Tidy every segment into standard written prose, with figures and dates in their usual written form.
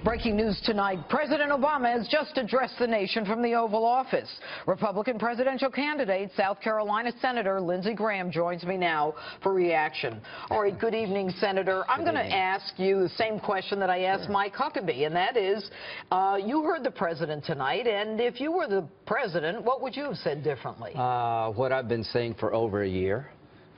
Breaking news tonight, President Obama has just addressed the nation from the Oval Office. Republican presidential candidate, South Carolina Senator Lindsey Graham joins me now for reaction. All right, good evening, Senator. I'm going to ask you the same question that I asked Mike Huckabee, and that is, you heard the president tonight, and if you were the president, what would you have said differently? What I've been saying for over a year.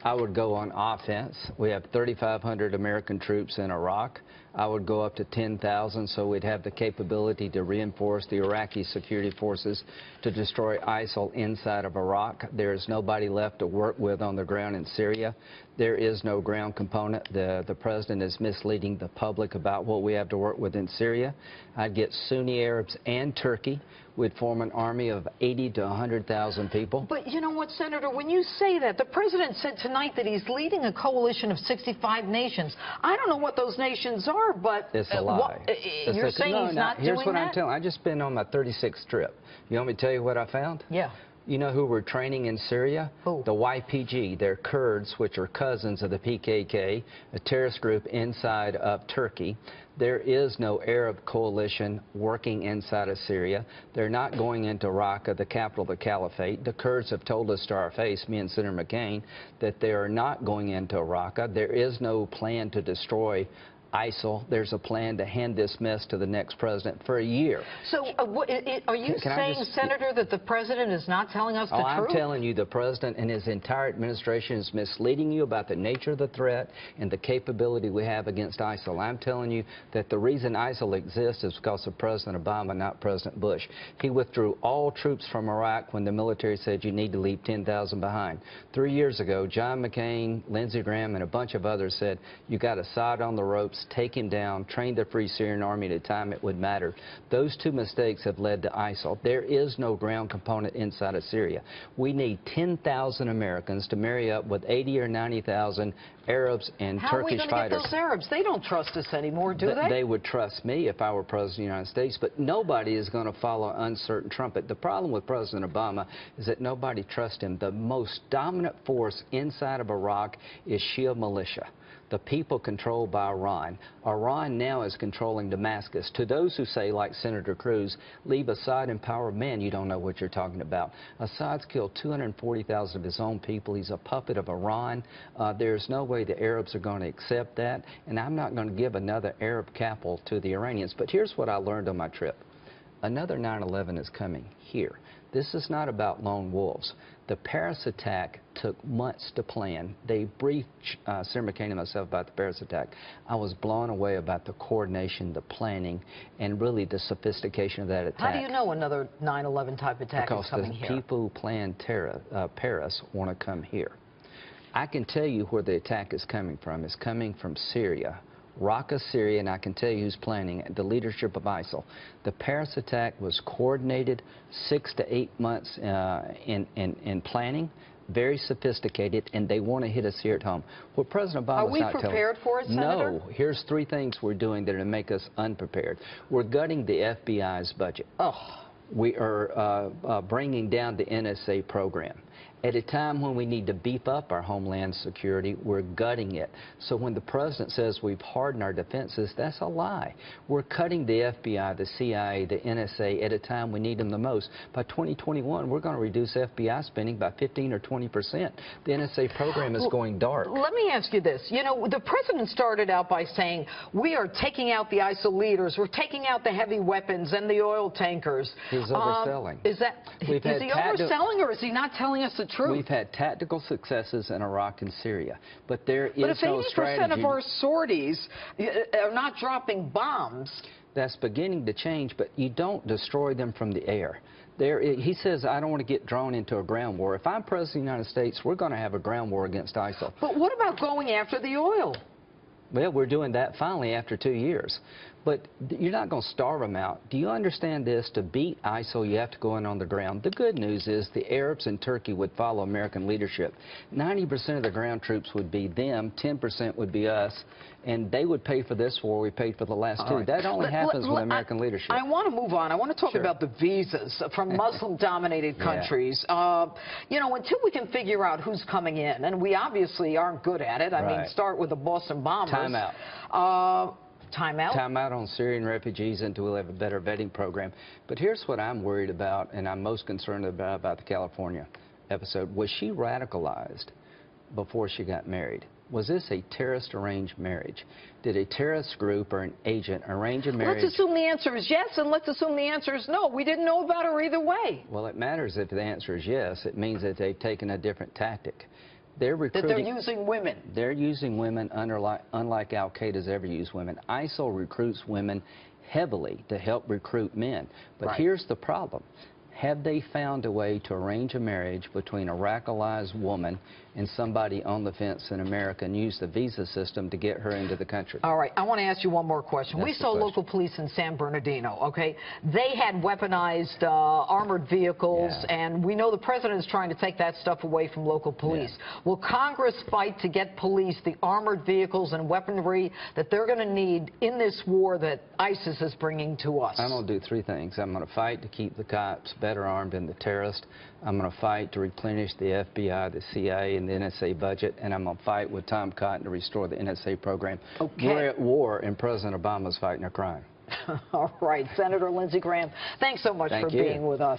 I would go on offense. We have 3,500 American troops in Iraq. I would go up to 10,000 so we'd have the capability to reinforce the Iraqi security forces to destroy ISIL inside of Iraq. There is nobody left to work with on the ground in Syria. There is no ground component. The president is misleading the public about what we have to work with in Syria. I'd get Sunni Arabs and Turkey. We'd form an army of 80 to 100,000 people. But you know what, Senator, when you say that, the president said tonight that he's leading a coalition of 65 nations. I don't know what those nations are, but it's a lie. You're saying he's not doing that? Here's what I'm telling you. I've just been on my 36th trip. You want me to tell you what I found? Yeah. You know who we're training in Syria? Who? The YPG. They're Kurds, which are cousins of the PKK, a terrorist group inside of Turkey. There is no Arab coalition working inside of Syria. They're not going into Raqqa, the capital of the caliphate. The Kurds have told us to our face, me and Senator McCain, that they are not going into Raqqa. There is no plan to destroy ISIL. There's a plan to hand this mess to the next president for a year. So are you saying, Senator, that the president is not telling us the truth? I'm telling you the president and his entire administration is misleading you about the nature of the threat and the capability we have against ISIL. I'm telling you that the reason ISIL exists is because of President Obama, not President Bush. He withdrew all troops from Iraq when the military said you need to leave 10,000 behind. 3 years ago, John McCain, Lindsey Graham, and a bunch of others said you got Assad on the ropes, take him down, train the Free Syrian Army at a time it would matter. Those two mistakes have led to ISIL. There is no ground component inside of Syria. We need 10,000 Americans to marry up with 80 or 90,000 Arabs and Turkish fighters. How are we going to get those Arabs? They don't trust us anymore, do they? They would trust me if I were President of the United States, but nobody is going to follow uncertain trumpet. The problem with President Obama is that nobody trusts him. The most dominant force inside of Iraq is Shia militia, the people controlled by Iran. Iran now is controlling Damascus. To those who say, like Senator Cruz, leave Assad in power, man, you don't know what you're talking about. Assad's killed 240,000 of his own people. He's a puppet of Iran. There's no way the Arabs are going to accept that, and I'm not going to give another Arab capital to the Iranians. But here's what I learned on my trip. Another 9/11 is coming here. This is not about lone wolves. The Paris attack took months to plan. They briefed Senator McCain and myself about the Paris attack. I was blown away about the coordination, the planning, and really the sophistication of that attack. How do you know another 9/11 type attack is coming here? Because the people who planned Paris want to come here. I can tell you where the attack is coming from. It's coming from Syria. Raqqa, Syria, and I can tell you who's planning it, the leadership of ISIL. The Paris attack was coordinated 6 to 8 months in planning, very sophisticated, and they want to hit us here at home. What President Obama is not telling us. Are we prepared for it, Senator? No. Here's 3 things we're doing that are to make us unprepared. We're gutting the FBI's budget. We are bringing down the NSA program. At a time when we need to beef up our homeland security, we're gutting it. So when the president says we've hardened our defenses, that's a lie. We're cutting the FBI, the CIA, the NSA at a time we need them the most. By 2021, we're going to reduce FBI spending by 15 or 20%. The NSA program is going dark. Let me ask you this. You know, the president started out by saying, we are taking out the ISIL leaders, we're taking out the heavy weapons and the oil tankers. He's overselling. Is he overselling, or is he not telling us the truth? We've had tactical successes in Iraq and Syria, but there is no strategy. But if 80% of our sorties are not dropping bombs... That's beginning to change, but you don't destroy them from the air. He says, I don't want to get drawn into a ground war. If I'm President of the United States, we're going to have a ground war against ISIL. But what about going after the oil? Well, we're doing that finally after 2 years. But you're not going to starve them out. Do you understand this? To beat ISIL, you have to go in on the ground. The good news is the Arabs in Turkey would follow American leadership. 90% of the ground troops would be them, 10% would be us, and they would pay for this war we paid for the last 2. Right. That only happens with American leadership. I want to move on. I want to talk about the visas from Muslim-dominated countries. You know, until we can figure out who's coming in, and we obviously aren't good at it. I mean, start with the Boston Bombers. Time out. Timeout? Timeout on Syrian refugees until we'll have a better vetting program. But here's what I'm worried about, and I'm most concerned about the California episode. Was she radicalized before she got married? Was this a terrorist arranged marriage? Did a terrorist group or an agent arrange a marriage? Let's assume the answer is yes, and let's assume the answer is no. We didn't know about her either way. Well, it matters if the answer is yes. It means that they've taken a different tactic. They're recruiting. That they're using women. They're using women unlike Al-Qaeda's ever used women. ISIL recruits women heavily to help recruit men. But Right. Here's the problem. Have they found a way to arrange a marriage between a radicalized woman and somebody on the fence in America and use the visa system to get her into the country? All right, I want to ask you one more question. That's We the saw question. local police in San Bernardino, okay? They had weaponized armored vehicles, Yeah. and we know the president is trying to take that stuff away from local police. Yeah. Will Congress fight to get police the armored vehicles and weaponry that they're going to need in this war that ISIS is bringing to us? I'm going to do three things. I'm going to fight to keep the cops better armed than the terrorists. I'm going to fight to replenish the FBI, the CIA, and the NSA budget. And I'm going to fight with Tom Cotton to restore the NSA program. Okay. We're at war, and President Obama's fighting a crime. All right, Senator Lindsey Graham, thanks so much Thank for you. being with us.